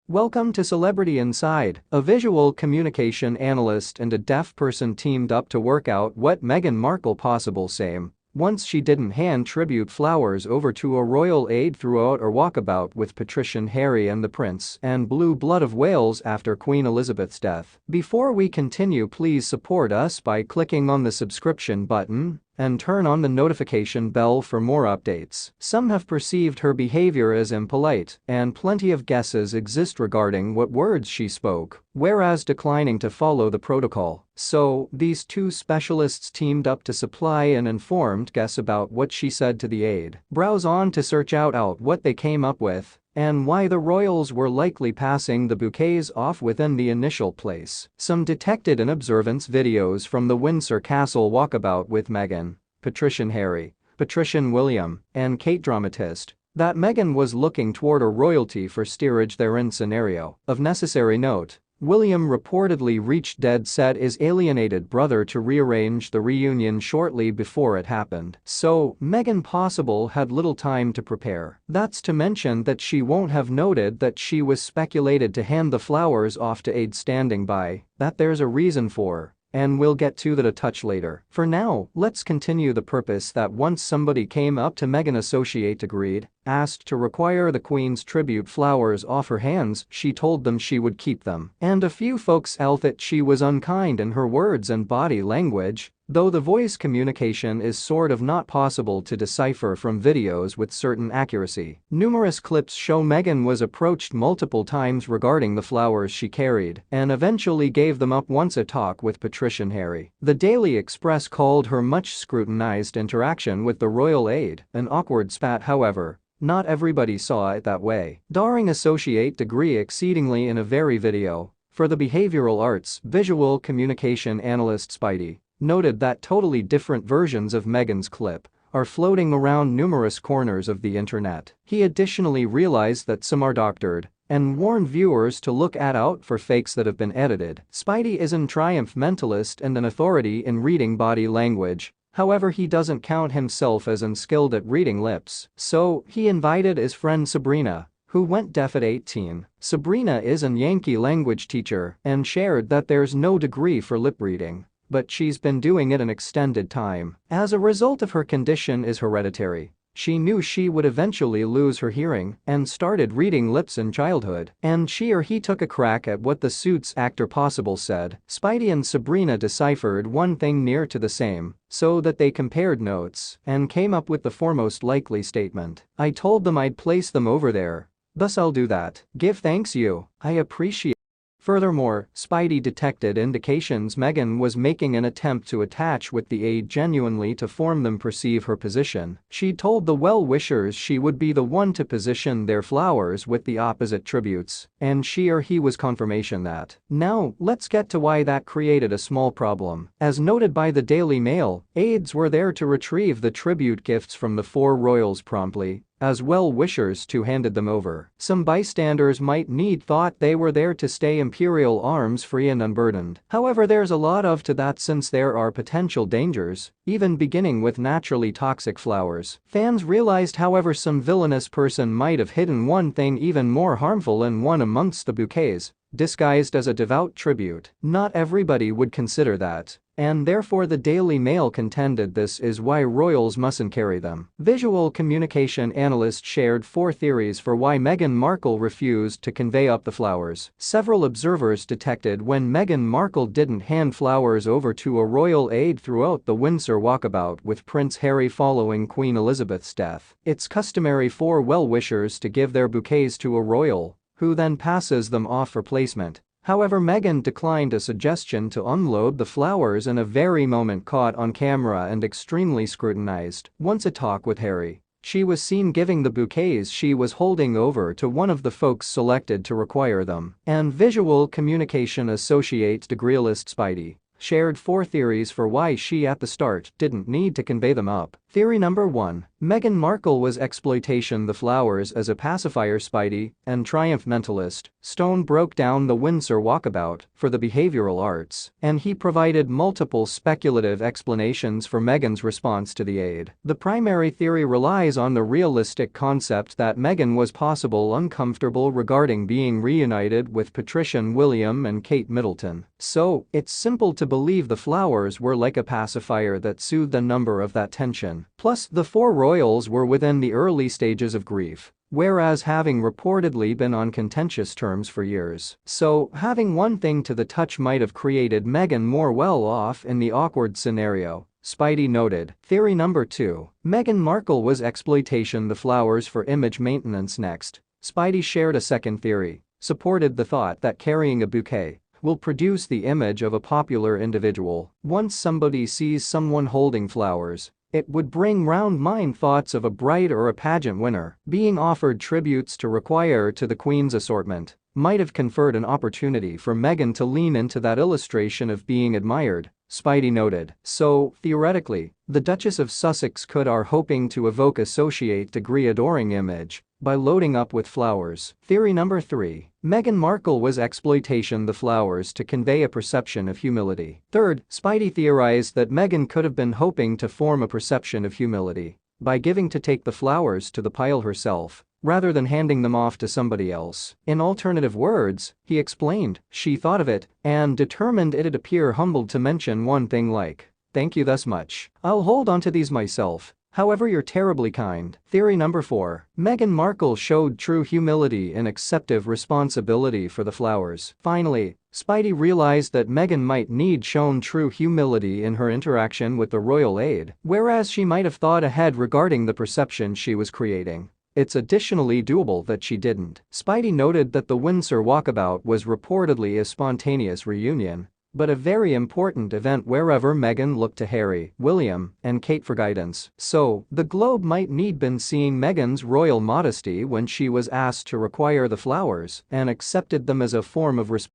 Welcome to Celebrity Inside. A visual communication analyst and a deaf person teamed up to work out what Meghan Markle possible same once she didn't hand tribute flowers over to a royal aide throughout her walkabout with patrician Harry and the Prince and blue blood of Wales after Queen Elizabeth's death. Before we continue, please support us by clicking on the subscription button and turn on the notification bell for more updates. Some have perceived her behavior as impolite, and plenty of guesses exist regarding what words she spoke, whereas declining to follow the protocol. So, these two specialists teamed up to supply an informed guess about what she said to the aide. Browse on to search out what they came up with and why the royals were likely passing the bouquets off within the initial place. Some detected in observance videos from the Windsor Castle walkabout with Meghan, patrician Harry, patrician William, and Kate dramatist that Meghan was looking toward a royalty for steerage therein scenario. Of necessary note, William reportedly reached dead set his alienated brother to rearrange the reunion shortly before it happened. So, Meghan possible had little time to prepare. That's to mention that she won't have noted that she was speculated to hand the flowers off to Aide standing by, that there's a reason for. And we'll get to that a touch later. For now, let's continue the purpose that once somebody came up to Meghan associate agreed, asked to require the Queen's tribute flowers off her hands, she told them she would keep them. And a few folks felt that she was unkind in her words and body language, though the voice communication is sort of not possible to decipher from videos with certain accuracy. Numerous clips show Meghan was approached multiple times regarding the flowers she carried and eventually gave them up once a talk with patrician Harry. The Daily Express called her much scrutinized interaction with the royal aide an awkward spat. However, not everybody saw it that way. Daring associate degree exceedingly in a very video for the behavioral arts visual communication analyst Aide noted that totally different versions of Meghan's clip are floating around numerous corners of the internet. He additionally realized that some are doctored and warned viewers to look out for fakes that have been edited. Spidey is an triumph mentalist and an authority in reading body language. However, he doesn't count himself as unskilled at reading lips, so he invited his friend Sabrina, who went deaf at 18. Sabrina is an Yankee language teacher and shared that there's no degree for lip reading, but she's been doing it an extended time. As a result of her condition is hereditary, she knew she would eventually lose her hearing and started reading lips in childhood. And she or he took a crack at what the Suits actor possible said. Spidey and Sabrina deciphered one thing near to the same, so that they compared notes and came up with the foremost likely statement. I told them I'd place them over there. Thus I'll do that. Give thanks you. I appreciate. Furthermore, Spidey detected indications Meghan was making an attempt to attach with the aide genuinely to form them perceive her position. She told the well-wishers she would be the one to position their flowers with the opposite tributes, and she or he was confirmation that. Now, let's get to why that created a small problem. As noted by the Daily Mail, aides were there to retrieve the tribute gifts from the four royals promptly, as well-wishers too handed them over. Some bystanders might need thought they were there to stay imperial arms free and unburdened. However, there's a lot of to that since there are potential dangers, even beginning with naturally toxic flowers. Fans realized however some villainous person might have hidden one thing even more harmful in one amongst the bouquets, disguised as a devout tribute. Not everybody would consider that, and therefore the Daily Mail contended this is why royals mustn't carry them. Visual communication analyst shared 4 theories for why Meghan Markle refused to convey up the flowers. Several observers detected when Meghan Markle didn't hand flowers over to a royal aide throughout the Windsor walkabout with Prince Harry following Queen Elizabeth's death. It's customary for well-wishers to give their bouquets to a royal, who then passes them off for placement. However, Meghan declined a suggestion to unload the flowers in a very moment caught on camera and extremely scrutinized. Once a talk with Harry, she was seen giving the bouquets she was holding over to one of the folks selected to require them. And visual communication associate degreealist Spidey shared 4 theories for why she at the start didn't need to convey them up. Theory number 1. Meghan Markle was exploitation the flowers as a pacifier Spidey and triumph mentalist. Stone broke down the Windsor walkabout for the behavioral arts, and he provided multiple speculative explanations for Meghan's response to the aide. The primary theory relies on the realistic concept that Meghan was possibly uncomfortable regarding being reunited with patrician William and Kate Middleton. So, it's simple to believe the flowers were like a pacifier that soothed a number of that tension. Plus, the four royals were within the early stages of grief, whereas having reportedly been on contentious terms for years. So, having one thing to the touch might have created Meghan more well off in the awkward scenario, Spidey noted. Theory number 2. Meghan Markle was exploitation the flowers for image maintenance. Next, Spidey shared a second theory, supported the thought that carrying a bouquet will produce the image of a popular individual. Once somebody sees someone holding flowers, it would bring round mind thoughts of a bride or a pageant winner. Being offered tributes to require to the Queen's assortment might have conferred an opportunity for Meghan to lean into that illustration of being admired, Spidey noted. So, theoretically, the Duchess of Sussex could are hoping to evoke associate degree adoring image by loading up with flowers. Theory number 3. Meghan Markle was exploitation the flowers to convey a perception of humility. Third, Spidey theorized that Meghan could have been hoping to form a perception of humility by giving to take the flowers to the pile herself, rather than handing them off to somebody else. In alternative words, he explained, she thought of it and determined it'd appear humbled to mention one thing like, "Thank you thus much. I'll hold on to these myself. However, you're terribly kind." Theory number 4. Meghan Markle showed true humility and acceptive responsibility for the flowers. Finally, Spidey realized that Meghan might need shown true humility in her interaction with the royal aide, whereas she might have thought ahead regarding the perception she was creating. It's additionally doable that she didn't. Spidey noted that the Windsor walkabout was reportedly a spontaneous reunion, but a very important event wherever Meghan looked to Harry, William, and Kate for guidance. So, the Globe might need been seeing Meghan's royal modesty when she was asked to require the flowers and accepted them as a form of respect.